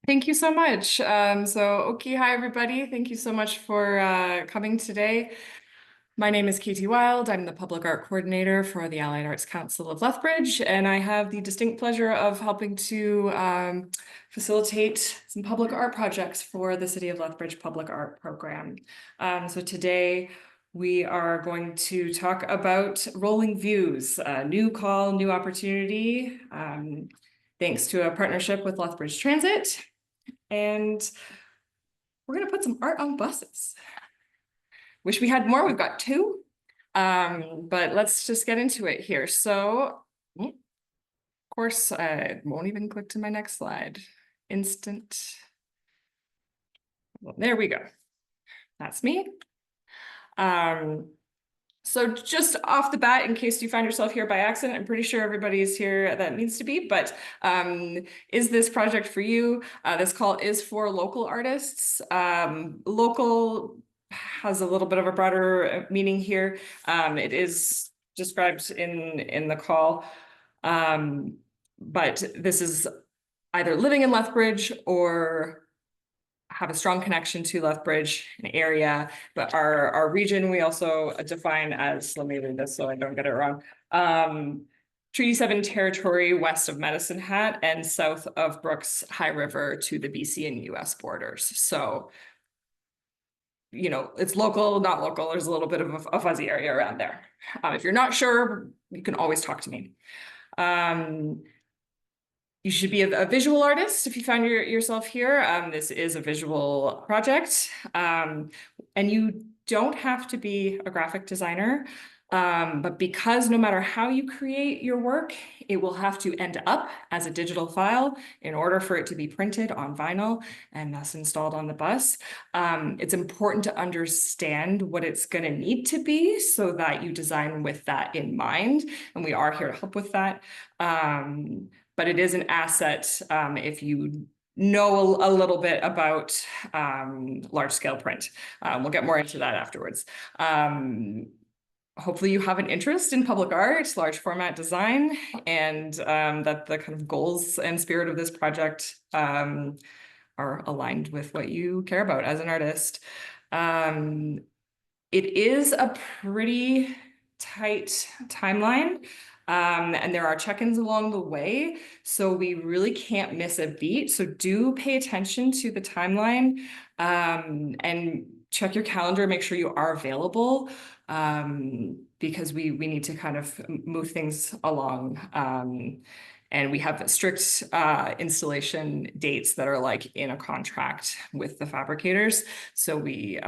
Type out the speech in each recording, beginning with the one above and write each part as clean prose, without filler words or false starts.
Thank you so much. Hi everybody. Thank you so much for coming today. My name is KT Wilde. I'm the Public Art Coordinator for the Allied Arts Council of Lethbridge, and I have the distinct pleasure of helping to facilitate some public art projects for the City of Lethbridge Public Art Program. So today we are going to talk about Rolling Views, a new call, new opportunity, thanks to a partnership with Lethbridge Transit. And we're going to put some art on buses. Wish we had more. We've got two. But let's just get into it here. So, of course, I won't even click to my next slide. Instant. Well, there we go. That's me. So just off the bat, in case you find yourself here by accident, I'm pretty sure everybody is here that needs to be, but is this project for you? This call is for local artists. Local has a little bit of a broader meaning here. It is described in the call, but this is either living in Lethbridge or have a strong connection to Lethbridge, an area, but our region we also define as, let me read this so I don't get it wrong, Treaty 7 territory west of Medicine Hat and south of Brooks High River to the BC and US borders. So, you know, it's local, not local. There's a little bit of a fuzzy area around there. If you're not sure, you can always talk to me. You should be a visual artist if you find yourself here. This is a visual project, and you don't have to be a graphic designer, but because no matter how you create your work, it will have to end up as a digital file in order for it to be printed on vinyl and thus installed on the bus. It's important to understand what it's going to need to be so that you design with that in mind, and we are here to help with that. But it is an asset if you know a little bit about large scale print. We'll get more into that afterwards. Hopefully you have an interest in public art, large format design, and that the kind of goals and spirit of this project are aligned with what you care about as an artist. It is a pretty tight timeline. And there are check-ins along the way, so we really can't miss a beat. So do pay attention to the timeline and check your calendar, make sure you are available because we need to kind of move things along. And we have strict installation dates that are like in a contract with the fabricators. So we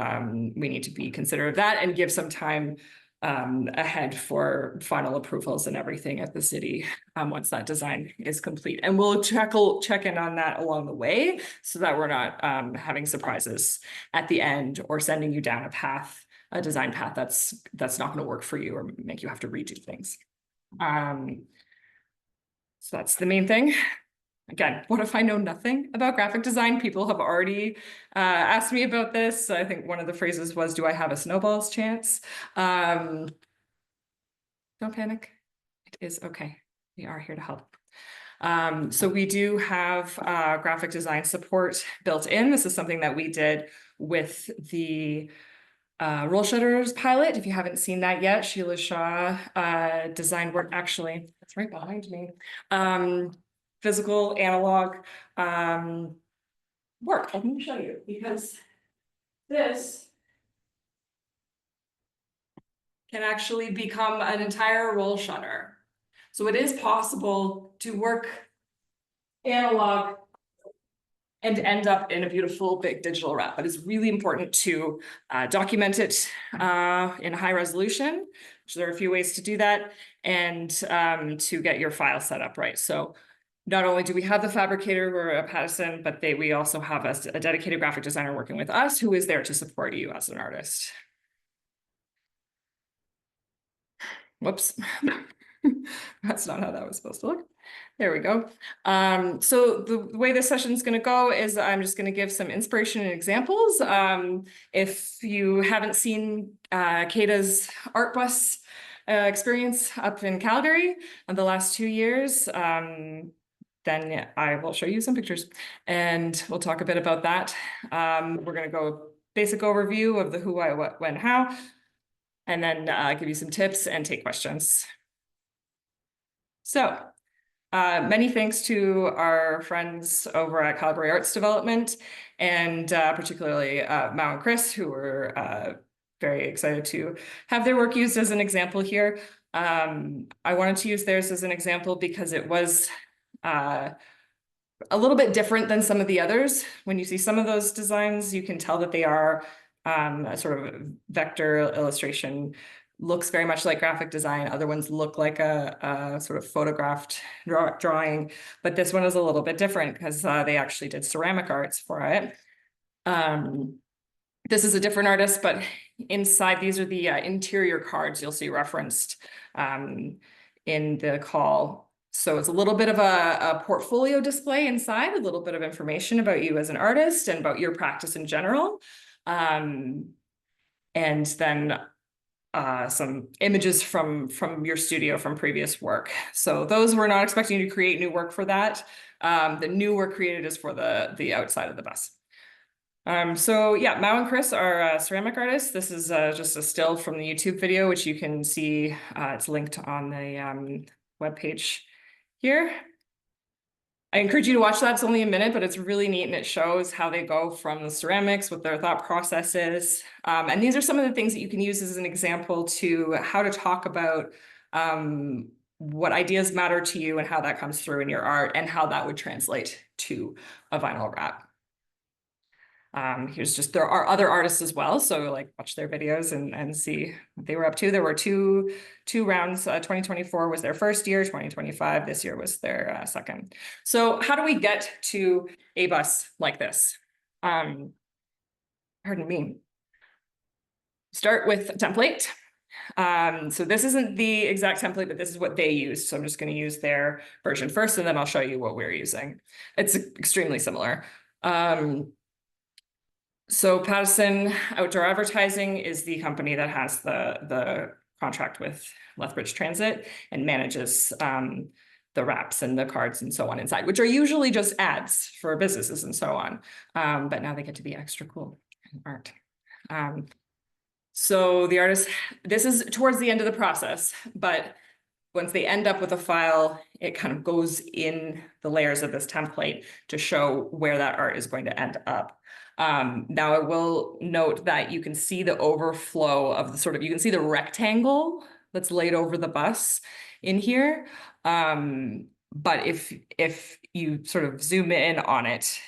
need to be considerate of that and give some time ahead for final approvals and everything at the city once that design is complete. And we'll check in on that along the way so that we're not having surprises at the end or sending you down a design path that's not going to work for you or make you have to redo things. So that's the main thing. Again, what if I know nothing about graphic design? People have already asked me about this. I think one of the phrases was, do I have a snowball's chance? Don't panic. It is okay. We are here to help. So we do have graphic design support built in. This is something that we did with the roll shutters pilot. If you haven't seen that yet, Sheila Shaw designed work. Actually, that's right behind me. Physical analog work. Let me show you, because this can actually become an entire roll shutter. So it is possible to work analog and end up in a beautiful big digital wrap. But it's really important to document it in high resolution. So there are a few ways to do that, and to get your file set up right. So not only do we have the fabricator, we're a Pattison, but we also have a dedicated graphic designer working with us who is there to support you as an artist. Whoops. That's not how that was supposed to look. There we go. So the way this session is going to go is I'm just going to give some inspiration and examples. If you haven't seen Kata's art bus experience up in Calgary in the last 2 years, then I will show you some pictures and we'll talk a bit about that. We're going to go basic overview of the who, why, what, when, how, and then give you some tips and take questions. So many thanks to our friends over at Calgary Arts Development, and particularly Mao and Chris, who were very excited to have their work used as an example here. I wanted to use theirs as an example because it was a little bit different than some of the others. When you see some of those designs, you can tell that they are a sort of vector illustration. Looks very much like graphic design. Other ones look like a sort of photographed drawing, but this one is a little bit different because they actually did ceramic arts for it. This is a different artist, but inside these are the interior cards you'll see referenced in the call. So it's a little bit of a portfolio display inside, a little bit of information about you as an artist and about your practice in general. And then some images from your studio from previous work. So those we're not expecting you to create new work for that. The new work created is for the outside of the bus. So yeah, Mao and Chris are ceramic artists. This is just a still from the YouTube video, which you can see. It's linked on the webpage here. I encourage you to watch that. It's only a minute, but it's really neat and it shows how they go from the ceramics, what their thought process is. And these are some of the things that you can use as an example to how to talk about what ideas matter to you and how that comes through in your art and how that would translate to a vinyl wrap. Here's just, there are other artists as well, so like watch their videos and see what they were up to. There were two rounds. 2024 was their first year, 2025 this year was their second. So how do we get to a bus like this? Pardon me. Start with a template. So this isn't the exact template, but this is what they used. So I'm just going to use their version first, and then I'll show you what we're using. It's extremely similar. So Pattison Outdoor Advertising is the company that has the contract with Lethbridge Transit and manages the wraps and the cards and so on inside, which are usually just ads for businesses and so on. But now they get to be extra cool in art. So the artist, this is towards the end of the process, but once they end up with a file, it kind of goes in the layers of this template to show where that art is going to end up. Now I will note that you can see the overflow of the sort of, you can see the rectangle that's laid over the bus in here. But if you sort of zoom in on it,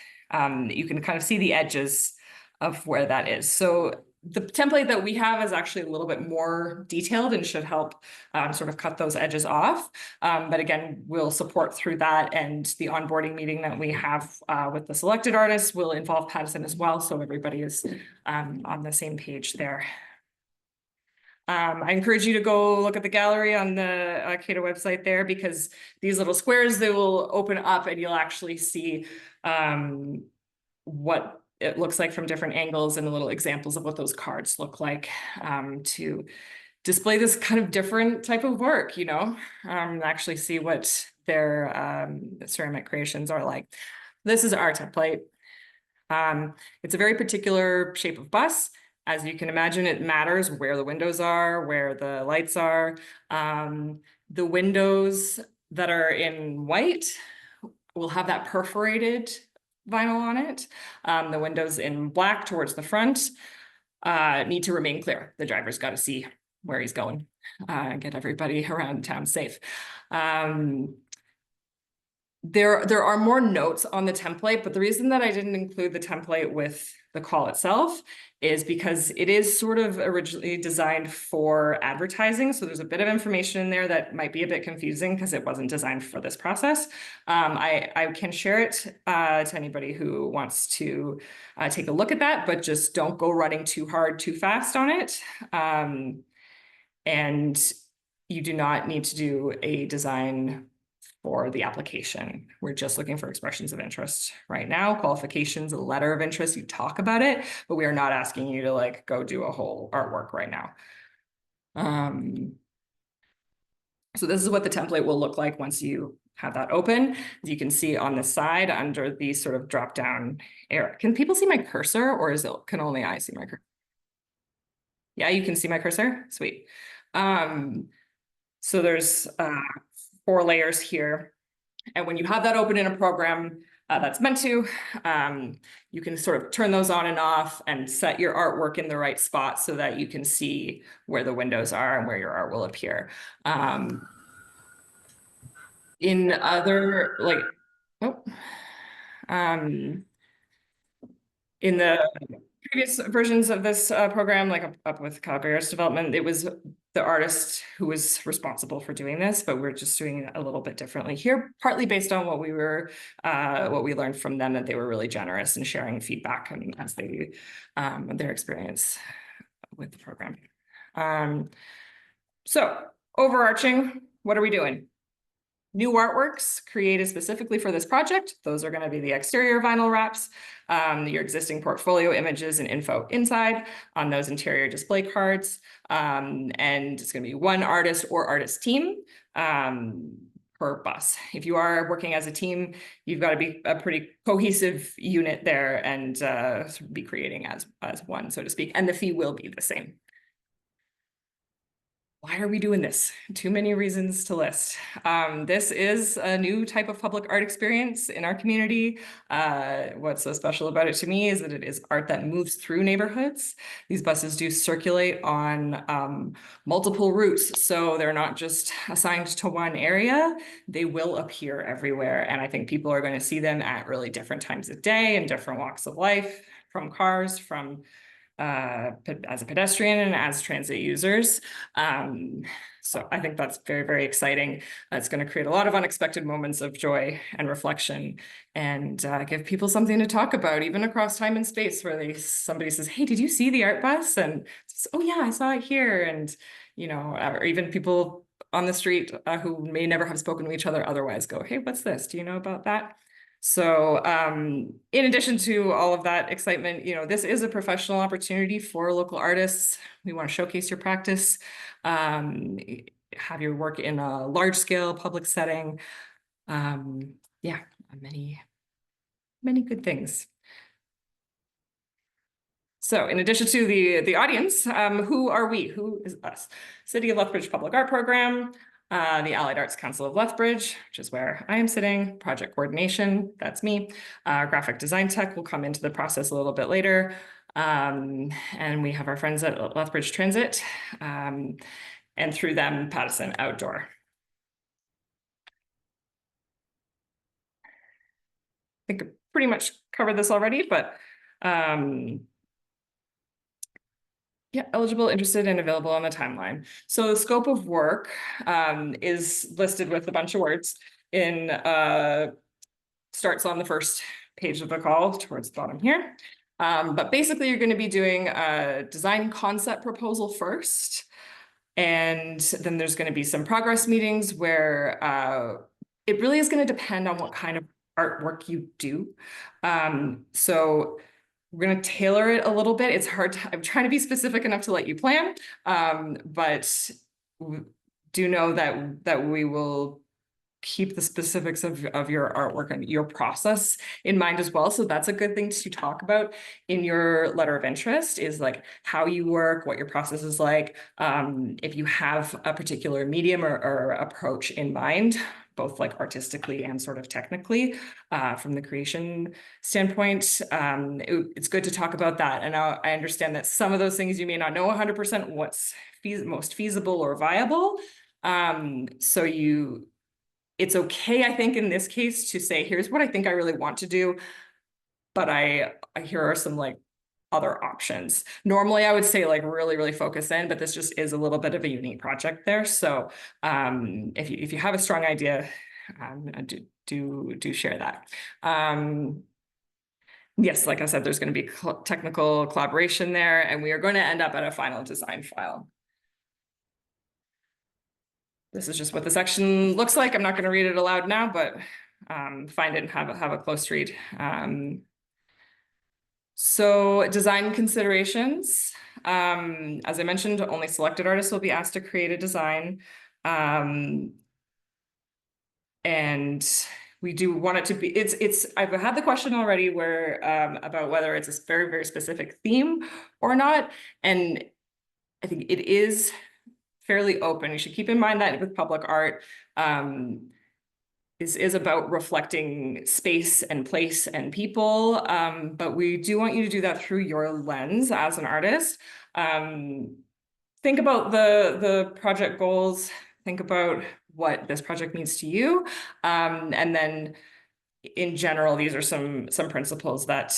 you can kind of see the edges of where that is. So the template that we have is actually a little bit more detailed and should help sort of cut those edges off. But again, we'll support through that, and the onboarding meeting that we have with the selected artists will involve Pattison as well, so everybody is on the same page there. I encourage you to go look at the gallery on the KT website there, because these little squares, they will open up and you'll actually see what it looks like from different angles and little examples of what those cards look like to display this kind of different type of work, you know, actually see what their ceramic creations are like. This is our template. It's a very particular shape of bus. As you can imagine, it matters where the windows are, where the lights are. The windows that are in white will have that perforated vinyl on it. The windows in black towards the front need to remain clear. The driver's got to see where he's going, get everybody around town safe. There are more notes on the template, but the reason that I didn't include the template with the call itself is because it is sort of originally designed for advertising. So there's a bit of information in there that might be a bit confusing because it wasn't designed for this process. I can share it to anybody who wants to take a look at that, but just don't go running too hard, too fast on it. And you do not need to do a design for the application. We're just looking for expressions of interest right now. Qualifications, a letter of interest, you talk about it, but we are not asking you to like go do a whole artwork right now. So this is what the template will look like once you have that open. As you can see on the side under the sort of drop down area. Can people see my cursor, or can only I see my cursor? Yeah, you can see my cursor? Sweet. So there's 4 layers here. And when you have that open in a program that's meant to, you can sort of turn those on and off and set your artwork in the right spot so that you can see where the windows are and where your art will appear. In other, like, oh, in the previous versions of this program, like up with Calgary Arts Development, it was the artist who was responsible for doing this, but we're just doing it a little bit differently here, partly based on what we learned from them, that they were really generous in sharing feedback and as their experience with the program. So overarching, what are we doing? New artworks created specifically for this project. Those are going to be the exterior vinyl wraps, your existing portfolio images and info inside on those interior display cards. And it's going to be 1 artist or artist team per bus. If you are working as a team, you've got to be a pretty cohesive unit there and be creating as one, so to speak. And the fee will be the same. Why are we doing this? Too many reasons to list. This is a new type of public art experience in our community. What's so special about it to me is that it is art that moves through neighborhoods. These buses do circulate on multiple routes, so they're not just assigned to one area. They will appear everywhere, and I think people are going to see them at really different times of day and different walks of life, from cars, from as a pedestrian and as transit users. So I think that's very, very exciting. It's going to create a lot of unexpected moments of joy and reflection and give people something to talk about, even across time and space, where somebody says, hey, did you see the art bus? And oh yeah, I saw it here. And, you know, or even people on the street who may never have spoken to each other otherwise go, hey, what's this? Do you know about that? So in addition to all of that excitement, you know, this is a professional opportunity for local artists. We want to showcase your practice, have your work in a large scale public setting. Yeah, many, many good things. So in addition to the audience, who are we? Who is us? City of Lethbridge Public Art Program, the Allied Arts Council of Lethbridge, which is where I am sitting, project coordination, that's me. Graphic design tech will come into the process a little bit later. And we have our friends at Lethbridge Transit, and through them, Pattison Outdoor. I think I pretty much covered this already, but yeah, eligible, interested, and available on the timeline. So the scope of work is listed with a bunch of words in starts on the first page of the call towards the bottom here. But basically you're going to be doing a design concept proposal first. And then there's going to be some progress meetings where it really is going to depend on what kind of artwork you do. So we're going to tailor it a little bit. It's hard I'm trying to be specific enough to let you plan, but do know that we will keep the specifics of your artwork and your process in mind as well. So that's a good thing to talk about in your letter of interest, is like how you work, what your process is like. If you have a particular medium or approach in mind, both like artistically and sort of technically, from the creation standpoint, it's good to talk about that. And I understand that some of those things you may not know 100% what's most feasible or viable. So it's okay, I think, in this case to say, here's what I think I really want to do, but here are some like other options. Normally I would say like really, really focus in, but this just is a little bit of a unique project there. So if you have a strong idea, do share that. Yes, like I said, there's going to be technical collaboration there, and we are going to end up at a final design file. This is just what the section looks like. I'm not going to read it aloud now, but find it and have a close read. So design considerations. As I mentioned, only selected artists will be asked to create a design. And we do want it to be, I've had the question already where, about whether it's a very, very specific theme or not. And I think it is fairly open. You should keep in mind that with public art, is about reflecting space and place and people. But we do want you to do that through your lens as an artist. Think about the project goals, think about what this project means to you. And then in general, these are some principles that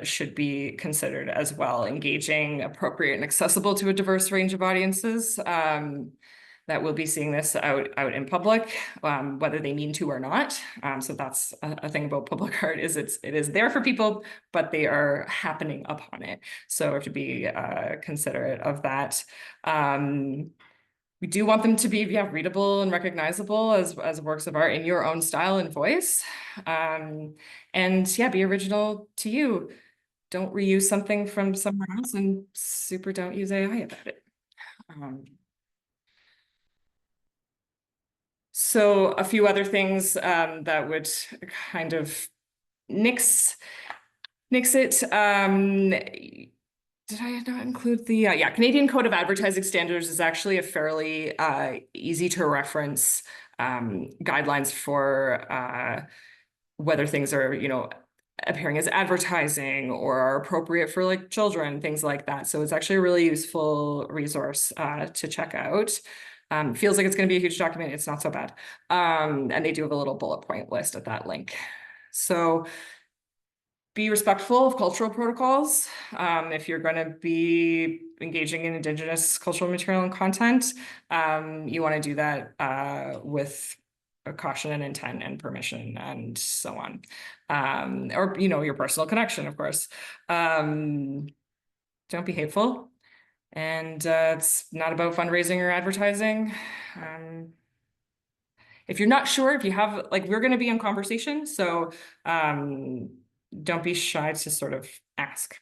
should be considered as well. Engaging, appropriate, and accessible to a diverse range of audiences that will be seeing this out in public, whether they mean to or not. So that's a thing about public art, is it is there for people, but they are happening upon it. So we have to be considerate of that. We do want them to be readable and recognizable as works of art in your own style and voice. And yeah, be original to you. Don't reuse something from somewhere else, and don't use AI about it. So a few other things that would kind of nix it. Did I not include the, yeah, Canadian Code of Advertising Standards is actually a fairly easy to reference guidelines for whether things are, appearing as advertising or are appropriate for like children, things like that. So it's actually a really useful resource to check out. Feels like it's going to be a huge document. It's not so bad. And they do have a little bullet point list at that link. So be respectful of cultural protocols. If you're going to be engaging in Indigenous cultural material and content, you want to do that with a caution and intent and permission and so on. Or, your personal connection, of course. Don't be hateful. And it's not about fundraising or advertising. If you're not sure, if you have, we're going to be in conversation, so don't be shy to sort of ask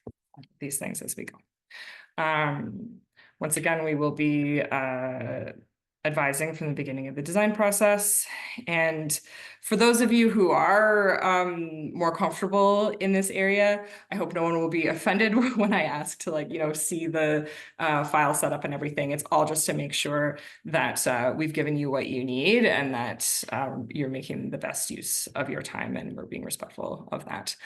these things as we go. Once again, we will be advising from the beginning of the design process. And for those of you who are more comfortable in this area, I hope no one will be offended when I ask to see the file setup and everything. It's all just to make sure that we've given you what you need and that you're making the best use of your time, and we're being respectful of that.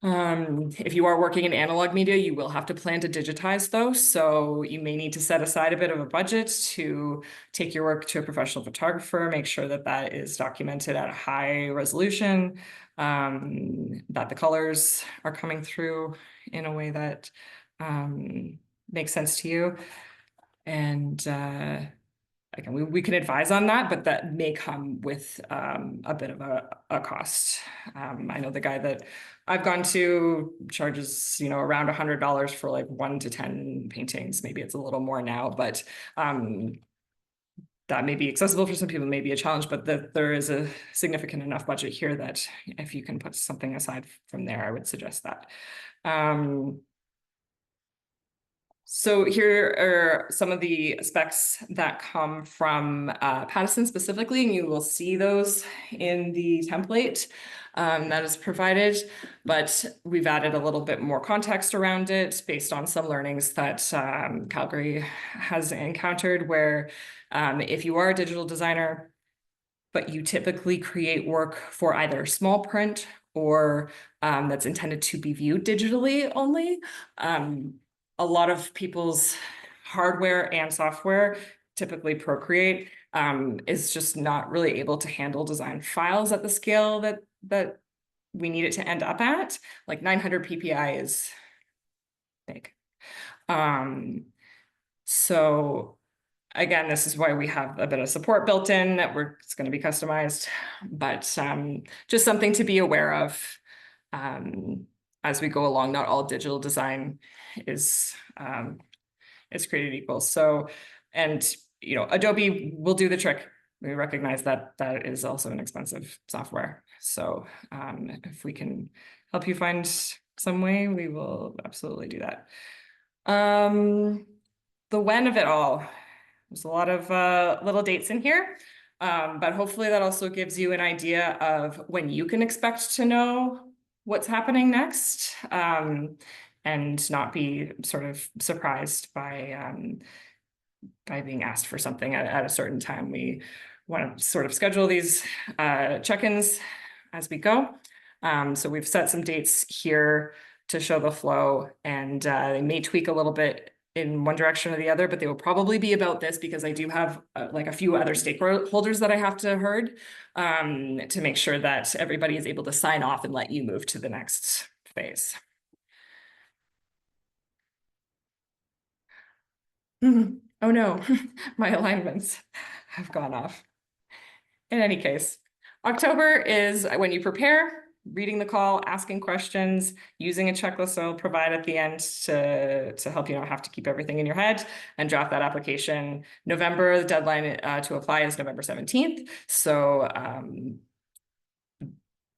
If you are working in analog media, you will have to plan to digitize those. So you may need to set aside a bit of a budget to take your work to a professional photographer, make sure that that is documented at a high resolution, that the colors are coming through in a way that makes sense to you. And again, we can advise on that, but that may come with a bit of a cost. I know the guy that I've gone to charges, around $100 for 1 to 10 paintings. Maybe it's a little more now, but that may be accessible for some people, may be a challenge, but there is a significant enough budget here that if you can put something aside from there, I would suggest that. So here are some of the specs that come from Pattison specifically, and you will see those in the template that is provided, but we've added a little bit more context around it based on some learnings that Calgary has encountered, where if you are a digital designer, but you typically create work for either small print or that's intended to be viewed digitally only, a lot of people's hardware and software, typically Procreate, is just not really able to handle design files at the scale that we need it to end up at. 900 PPI is big. So again, this is why we have a bit of support built in, that it's going to be customized, but just something to be aware of as we go along. Not all digital design is created equal. So, and Adobe will do the trick. We recognize that that is also an expensive software. So if we can help you find some way, we will absolutely do that. The when of it all. There's a lot of little dates in here. But hopefully that also gives you an idea of when you can expect to know what's happening next, and not be sort of surprised by being asked for something at a certain time. We want to sort of schedule these check-ins as we go. So we've set some dates here to show the flow, and they may tweak a little bit in one direction or the other, but they will probably be about this because I do have like a few other stakeholders that I have to herd to make sure that everybody is able to sign off and let you move to the next phase. Oh no, my alignments have gone off. In any case, October is when you prepare, reading the call, asking questions, using a checklist I'll provide at the end to help you not have to keep everything in your head, and draft that application. November, the deadline to apply is November 17th. So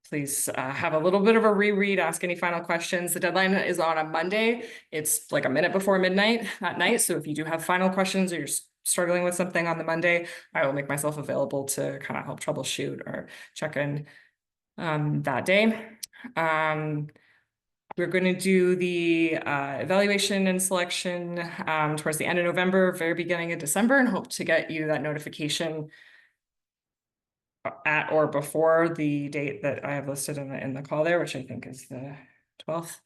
please have a little bit of a reread, ask any final questions. The deadline is on a Monday. It's like a minute before midnight that night. So if you do have final questions or you're struggling with something on the Monday, I will make myself available to kind of help troubleshoot or check in that day. We're going to do the evaluation and selection towards the end of November, very beginning of December, and hope to get you that notification at or before the date that I have listed in the call there, which I think is the 12th.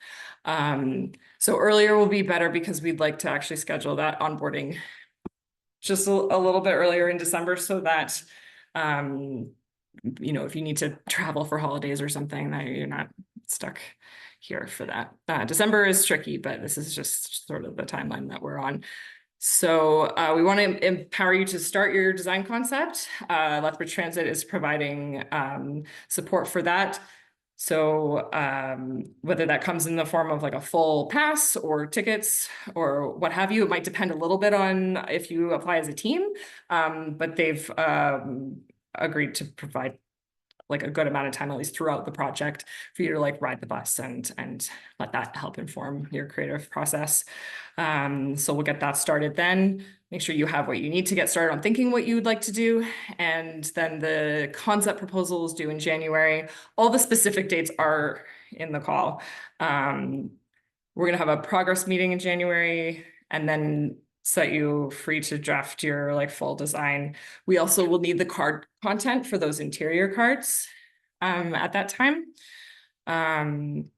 So earlier will be better because we'd like to actually schedule that onboarding just a little bit earlier in December so that, you know, if you need to travel for holidays or something, that you're not stuck here for that. December is tricky, but this is just sort of the timeline that we're on. So we want to empower you to start your design concept. Lethbridge Transit is providing support for that. So whether that comes in the form of like a full pass or tickets or what have you, it might depend a little bit on if you apply as a team, but they've agreed to provide like a good amount of time, at least throughout the project, for you to like ride the bus and let that help inform your creative process. So we'll get that started then. Make sure you have what you need to get started on thinking what you would like to do. And then the concept proposal is due in January. All the specific dates are in the call. We're gonna have a progress meeting in January and then set you free to draft your like full design. We also will need the card content for those interior cards at that time. And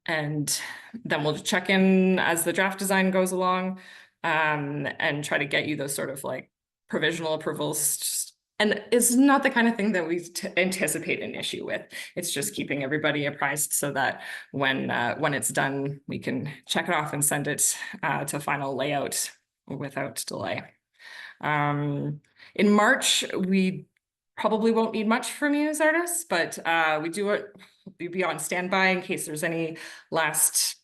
then we'll check in as the draft design goes along and try to get you those sort of like provisional approvals. And it's not the kind of thing that we anticipate an issue with. It's just keeping everybody apprised so that when it's done, we can check it off and send it to final layout without delay. In March, we probably won't need much from you as artists, but we'll be on standby in case there's any last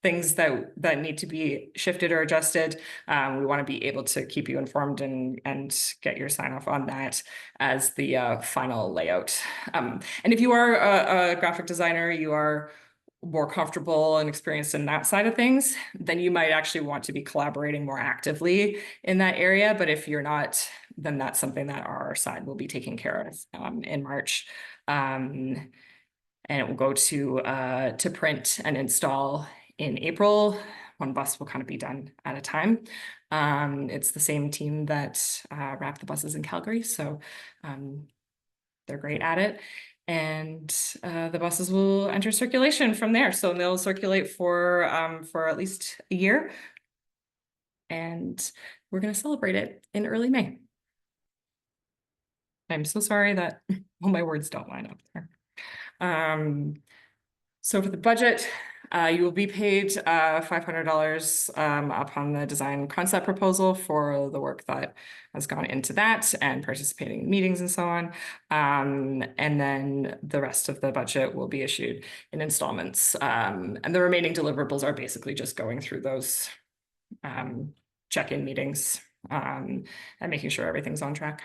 things that need to be shifted or adjusted. We want to be able to keep you informed and get your sign off on that as the final layout. And if you are a graphic designer, you are more comfortable and experienced in that side of things, then you might actually want to be collaborating more actively in that area. But if you're not, then that's something that our side will be taking care of in March. And it will go to print and install in April. One bus will kind of be done at a time. It's the same team that wrapped the buses in Calgary, so they're great at it. And the buses will enter circulation from there. So they'll circulate for at least a year. And we're going to celebrate it in early May. I'm so sorry that all my words don't line up there. So for the budget, you will be paid $500 upon the design concept proposal for the work that has gone into that and participating in meetings and so on. And then the rest of the budget will be issued in installments. And the remaining deliverables are basically just going through those check-in meetings and making sure everything's on track.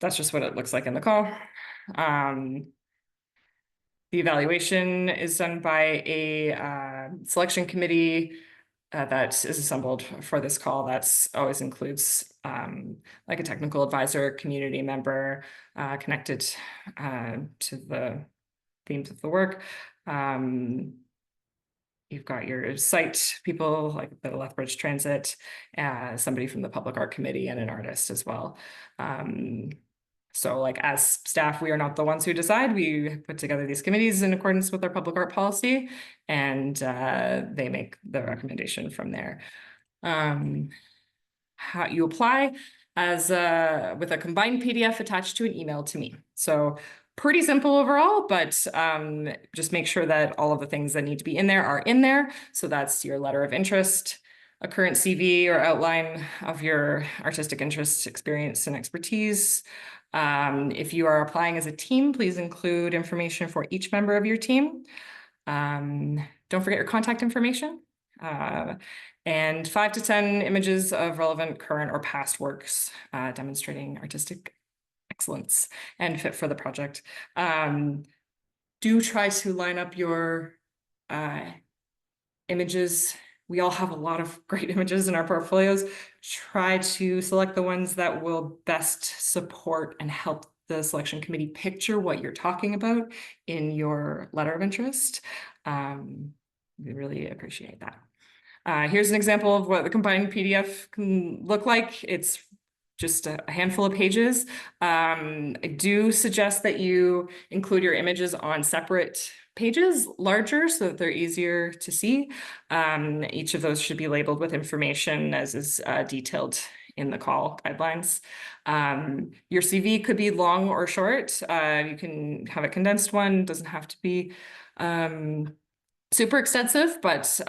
That's just what it looks like in the call. The evaluation is done by a selection committee that is assembled for this call. That's always includes like a technical advisor, community member, connected to the themes of the work. You've got your site people like the Lethbridge Transit, somebody from the PublicArt committee, and an artist as well. So like as staff, we are not the ones who decide. We put together these committees in accordance with our public art policy, and they make the recommendation from there. How you apply as with a combined PDF attached to an email to me. So pretty simple overall, but just make sure that all of the things that need to be in there are in there. So that's your letter of interest, a current CV or outline of your artistic interests, experience, and expertise. If you are applying as a team, please include information for each member of your team. Don't forget your contact information. And 5 to 10 images of relevant current or past works demonstrating artistic excellence and fit for the project. Do try to line up your images. We all have a lot of great images in our portfolios. Try to select the ones that will best support and help the selection committee picture what you're talking about in your letter of interest. We really appreciate that. Here's an example of what the combined PDF can look like. It's just a handful of pages. I do suggest that you include your images on separate pages, larger, so that they're easier to see. Each of those should be labeled with information as is detailed in the call guidelines. Your CV could be long or short. You can have a condensed one. It doesn't have to be super extensive, but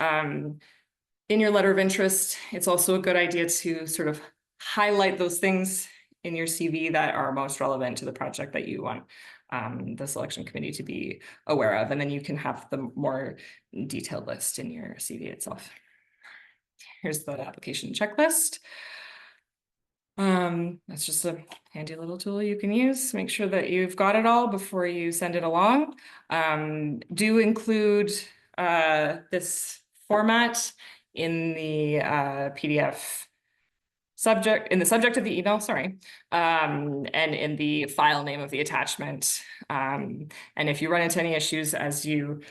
in your letter of interest, it's also a good idea to sort of highlight those things in your CV that are most relevant to the project that you want the selection committee to be aware of. And then you can have the more detailed list in your CV itself. Here's the application checklist. That's just a handy little tool you can use. Make sure that you've got it all before you send it along. Do include this format in the PDF subject, in the subject of the email, sorry, and in the file name of the attachment. And if you run into any issues as you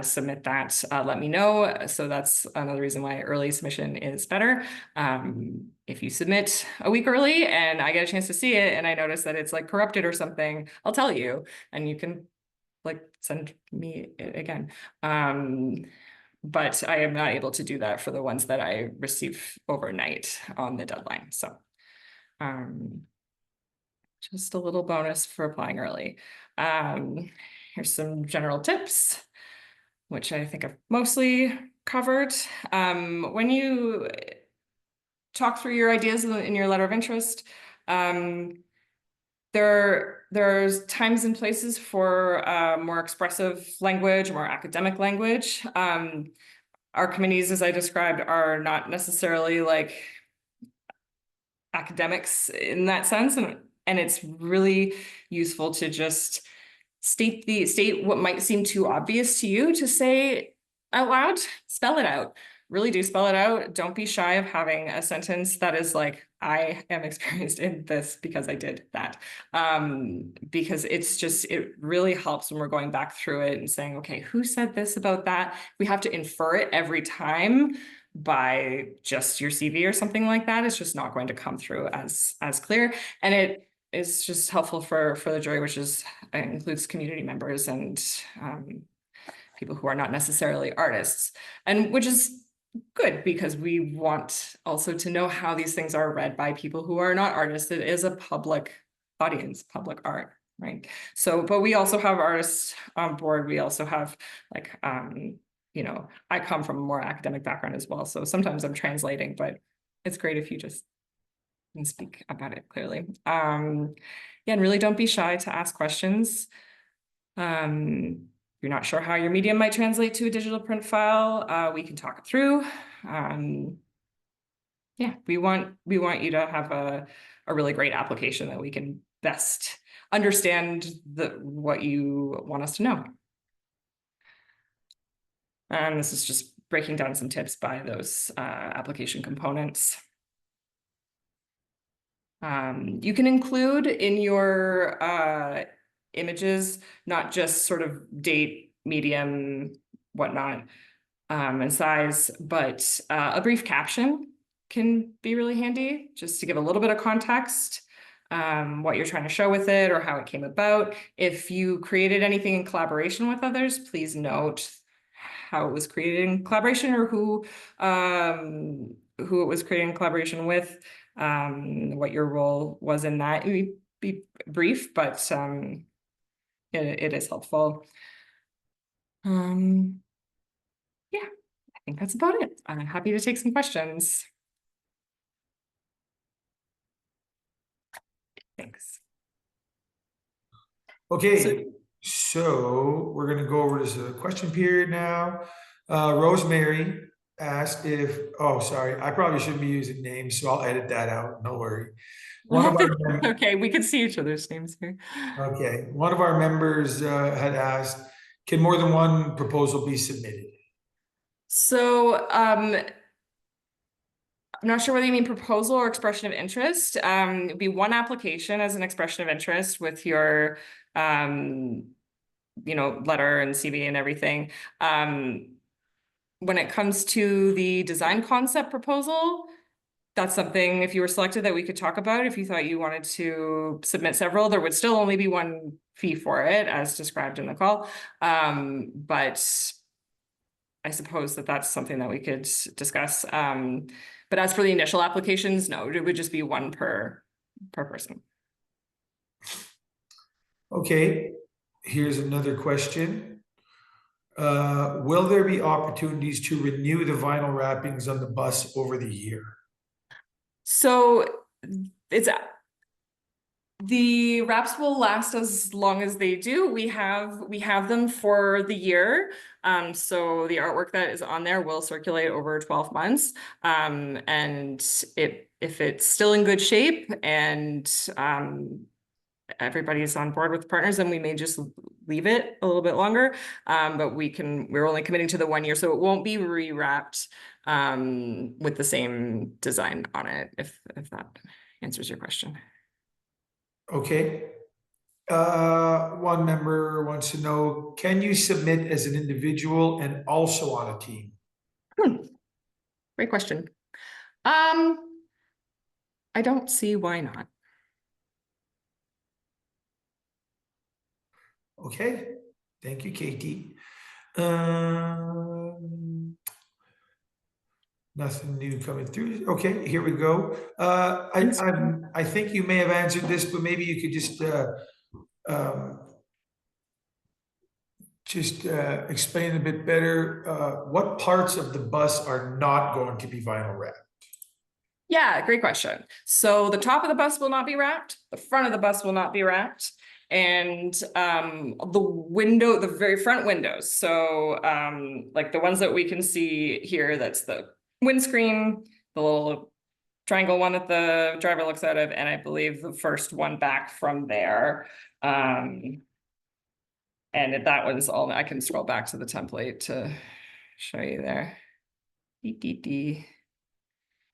submit that, let me know. So that's another reason why early submission is better. If you submit a week early and I get a chance to see it and I notice that it's like corrupted or something, I'll tell you, and you can like send me it again. But I am not able to do that for the ones that I receive overnight on the deadline. So just a little bonus for applying early. Here's some general tips, which I think I've mostly covered. When you talk through your ideas in your letter of interest, there's times and places for more expressive language, more academic language. Our committees, as I described, are not necessarily like academics in that sense, and it's really useful to just state what might seem too obvious to you to say out loud. Spell it out. Really do spell it out. Don't be shy of having a sentence that is like, I am experienced in this because I did that. Because it really helps when we're going back through it and saying, okay, who said this about that? We have to infer it every time by just your CV or something like that. It's just not going to come through as clear. And it is just helpful for the jury, which includes community members and people who are not necessarily artists, and which is good because we want also to know how these things are read by people who are not artists. It is a public audience, public art, right? So, but we also have artists on board. We also have like, you know, I come from a more academic background as well. So sometimes I'm translating, but it's great if you just can speak about it clearly. Yeah, and really don't be shy to ask questions. You're not sure how your medium might translate to a digital print file, we can talk it through. Yeah, we want you to have a really great application that we can best understand what you want us to know. And this is just breaking down some tips by those application components. You can include in your images, not just sort of date, medium, whatnot, and size, but a brief caption can be really handy, just to give a little bit of context, what you're trying to show with it or how it came about. If you created anything in collaboration with others, please note how it was created in collaboration or who it was created in collaboration with, what your role was in that. It would be brief, but it is helpful. Yeah, I think that's about it. I'm happy to take some questions. Thanks. Okay, so we're going to go over this question period now. Rosemary asked if, oh, sorry, I probably shouldn't be using names, so I'll edit that out. No worry. Okay, we can see each other's names here. Okay, one of our members had asked, can more than one proposal be submitted? So, I'm not sure whether you mean proposal or expression of interest. It'd be one application as an expression of interest with your, letter and CV and everything. When it comes to the design concept proposal, that's something, if you were selected, that we could talk about. If you thought you wanted to submit several, there would still only be one fee for it, as described in the call. But I suppose that's something that we could discuss. But as for the initial applications, no, it would just be one per person. Okay, here's another question. Will there be opportunities to renew the vinyl wrappings on the bus over the year? So the wraps will last as long as they do. We have them for the year. So the artwork that is on there will circulate over 12 months. And if it's still in good shape and everybody's on board with the partners, then we may just leave it a little bit longer. But we're only committing to the 1 year, so it won't be rewrapped with the same design on it, if that answers your question. Okay. One member wants to know, can you submit as an individual and also on a team? Great question. I don't see why not. Okay, thank you, KT. Nothing new coming through. Okay, here we go. I think you may have answered this, but maybe you could just explain a bit better. What parts of the bus are not going to be vinyl wrapped? Yeah, great question. So the top of the bus will not be wrapped. The front of the bus will not be wrapped. And the very front windows. So like the ones that we can see here, that's the windscreen, the little triangle one that the driver looks out of, and I believe the first one back from there. And that one's all, I can scroll back to the template to show you there.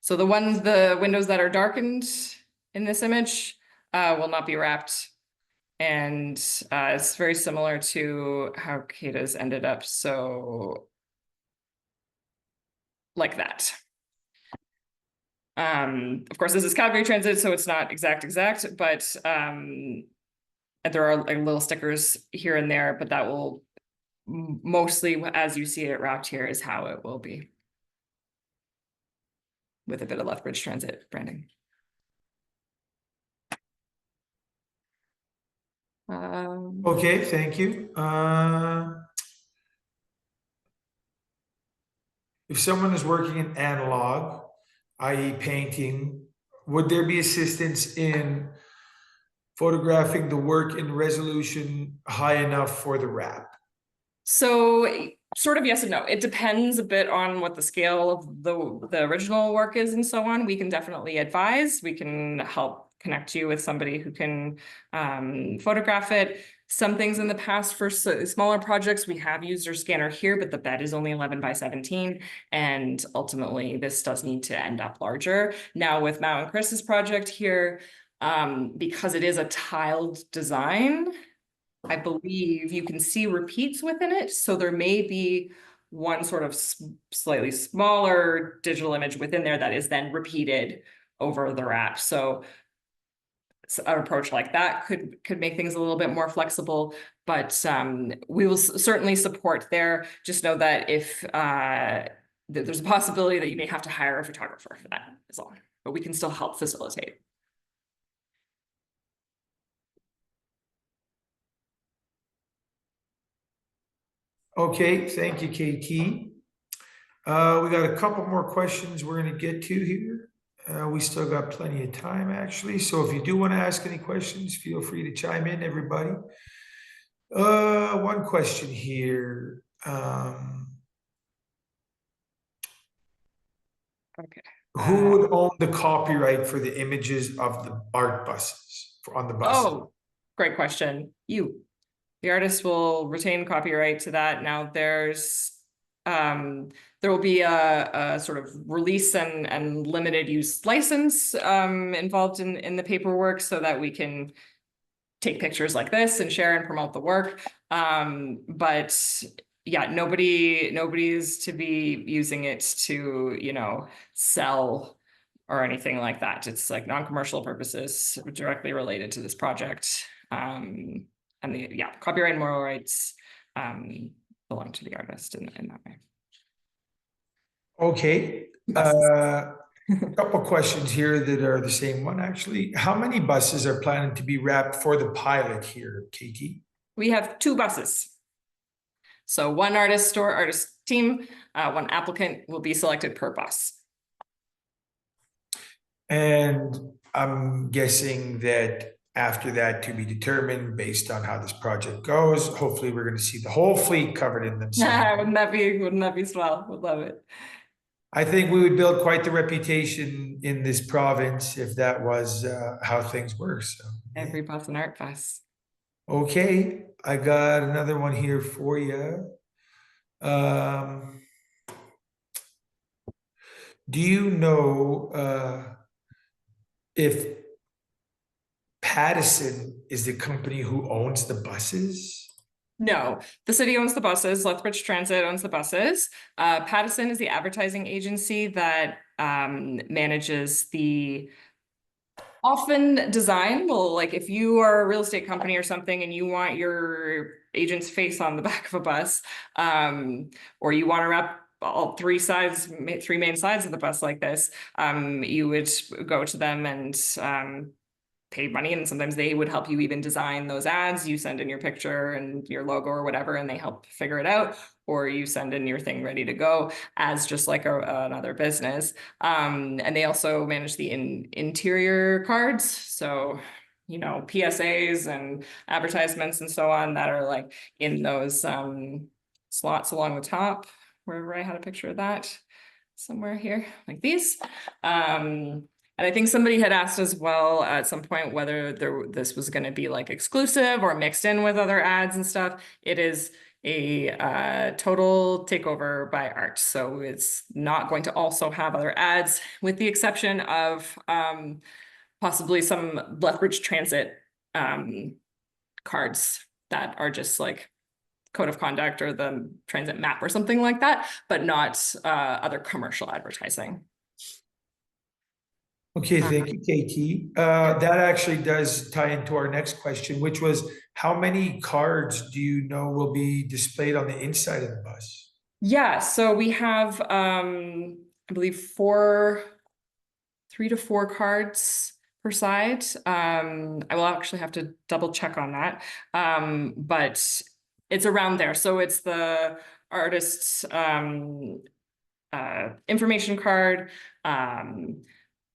So the windows that are darkened in this image will not be wrapped. And it's very similar to how Kata's ended up. So like that. Of course, this is Calgary Transit, so it's not exact, but there are like little stickers here and there, but that will mostly, as you see it wrapped here, is how it will be. With a bit of Lethbridge Transit branding. Okay, thank you. If someone is working in analog, i.e. painting, would there be assistance in photographing the work in resolution high enough for the wrap? So sort of yes and no. It depends a bit on what the scale of the original work is and so on. We can definitely advise. We can help connect you with somebody who can photograph it. some things in the past for smaller projects. We have used our scanner here, but the bed is only 11 by 17. And ultimately, this does need to end up larger. Now with Mao and Chris's project here, because it is a tiled design, I believe you can see repeats within it. So there may be one sort of slightly smaller digital image within there that is then repeated over the wrap. So an approach like that could make things a little bit more flexible, but we will certainly support there. Just know that if there's a possibility that you may have to hire a photographer for that is all, but we can still help facilitate. Okay, thank you, KT. We got a couple more questions we're going to get to here. We still got plenty of time, actually. So if you do want to ask any questions, feel free to chime in, everybody. One question here. Okay. Who would own the copyright for the images of the art buses on the bus? Oh, great question. The artist will retain copyright to that. Now there will be a sort of release and limited use license involved in the paperwork so that we can take pictures like this and share and promote the work. But yeah, nobody's to be using it to, sell or anything like that. It's like non-commercial purposes directly related to this project. And copyright and moral rights belong to the artist in that way. Okay. A couple questions here that are the same one, actually. How many buses are planning to be wrapped for the pilot here, KT? We have 2 buses. So one artist or artist team, one applicant will be selected per bus. And I'm guessing that after that to be determined based on how this project goes, hopefully we're going to see the whole fleet covered in them. Wouldn't that be swell? Would love it. I think we would build quite the reputation in this province if that was how things were. So every bus an art bus. Okay, I got another one here for you. Do you know if Pattison is the company who owns the buses? No, the city owns the buses. Lethbridge Transit owns the buses. Pattison is the advertising agency that manages the often design. Well, like if you are a real estate company or something and you want your agent's face on the back of a bus, or you want to wrap all 3 main sides of the bus like this, you would go to them and pay money, and sometimes they would help you even design those ads. You send in your picture and your logo or whatever, and they help figure it out, or you send in your thing ready to go as just like another business. And they also manage the interior cards, so PSAs and advertisements and so on that are like in those slots along the top, wherever I had a picture of that somewhere here, like these. And I think somebody had asked as well at some point whether this was going to be like exclusive or mixed in with other ads and stuff. It is a total takeover by Arts. So it's not going to also have other ads, with the exception of possibly some Lethbridge Transit cards that are just like code of conduct or the transit map or something like that, but not other commercial advertising. Okay, thank you, KT. That actually does tie into our next question, which was how many cards do you know will be displayed on the inside of the bus? Yeah, so we have I believe 3 to 4 cards per side. I will actually have to double check on that. But it's around there. So it's the artist's information card,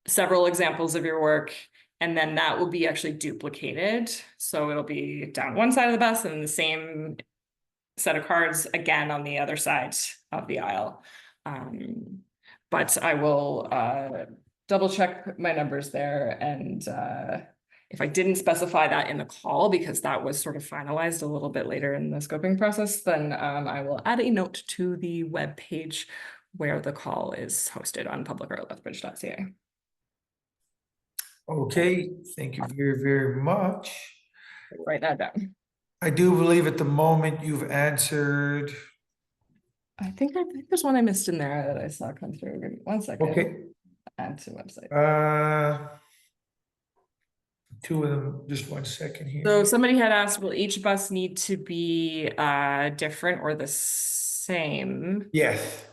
several examples of your work, and then that will be actually duplicated. So it'll be down one side of the bus and the same set of cards again on the other side of the aisle. But I will double check my numbers there, and if I didn't specify that in the call, because that was sort of finalized a little bit later in the scoping process, then I will add a note to the web page where the call is hosted on publicartlethbridge.ca. Okay, thank you very, very much. Write that down. I do believe at the moment you've answered. I think there's one I missed in there that I saw come through. Give me 1 second. Okay. Add to website. Two of them, just 1 second here. So somebody had asked, will each bus need to be different or the same? Yes.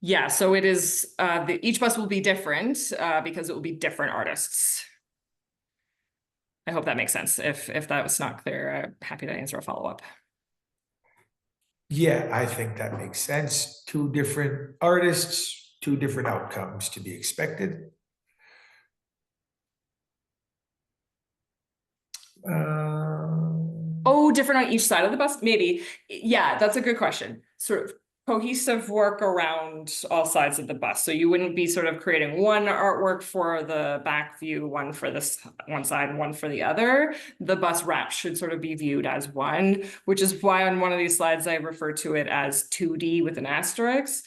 Yeah, so it is each bus will be different because it will be different artists. I hope that makes sense. If that was not clear, I'm happy to answer a follow-up. Yeah, I think that makes sense. Two different artists, two different outcomes to be expected. Oh, different on each side of the bus? Maybe. Yeah, that's a good question. Sort of cohesive work around all sides of the bus. So you wouldn't be sort of creating one artwork for the back view, one for this one side and one for the other. The bus wrap should sort of be viewed as one, which is why on one of these slides I refer to it as 2D with an asterisk,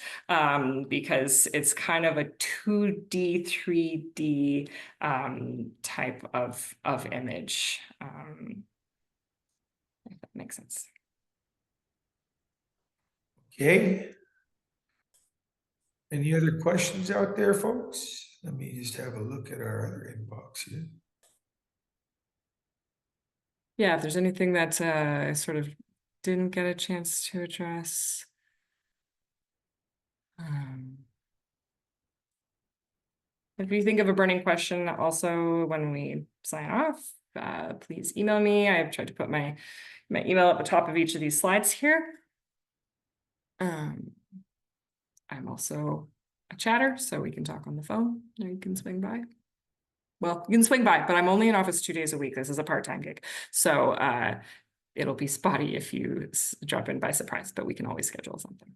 because it's kind of a 2D, 3D type of image. If that makes sense. Okay. Any other questions out there, folks? Let me just have a look at our other inbox here. Yeah, if there's anything that I sort of didn't get a chance to address. If you think of a burning question also when we sign off, please email me. I've tried to put my email at the top of each of these slides here. I'm also a chatter, so we can talk on the phone, or you can swing by. Well, you can swing by, but I'm only in office 2 days a week. This is a part-time gig. So it'll be spotty if you drop in by surprise, but we can always schedule something.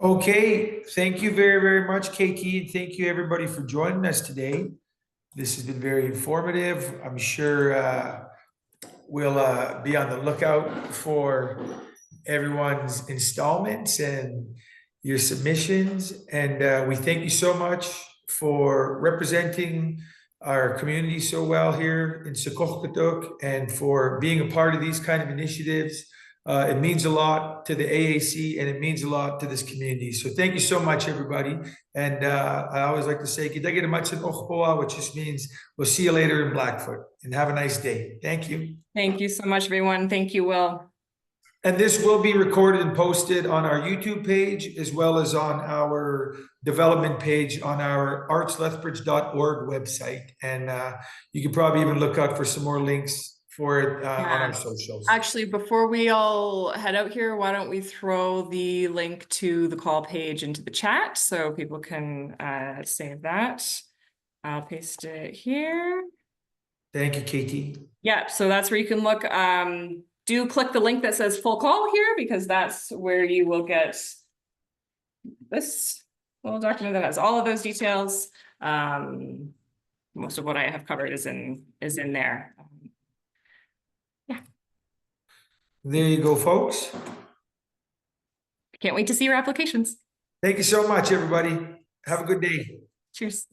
Okay, thank you very, very much, KT, and thank you everybody for joining us today. This has been very informative. I'm sure we'll be on the lookout for everyone's installments and your submissions. And we thank you so much for representing our community so well here in Secaucus and for being a part of these kind of initiatives. It means a lot to the AAC and it means a lot to this community. So thank you so much, everybody. And I always like to say, which just means we'll see you later in Blackfoot, and have a nice day. Thank you. Thank you so much, everyone. Thank you, Will. And this will be recorded and posted on our YouTube page, as well as on our development page on our artslethbridge.org website. And you can probably even look out for some more links for it on our socials. Actually, before we all head out here, why don't we throw the link to the call page into the chat so people can save that. I'll paste it here. Thank you, KT. Yeah, so that's where you can look. Do click the link that says full call here, because that's where you will get this little document that has all of those details. Most of what I have covered is in there. Yeah. There you go, folks. Can't wait to see your applications. Thank you so much, everybody. Have a good day. Cheers.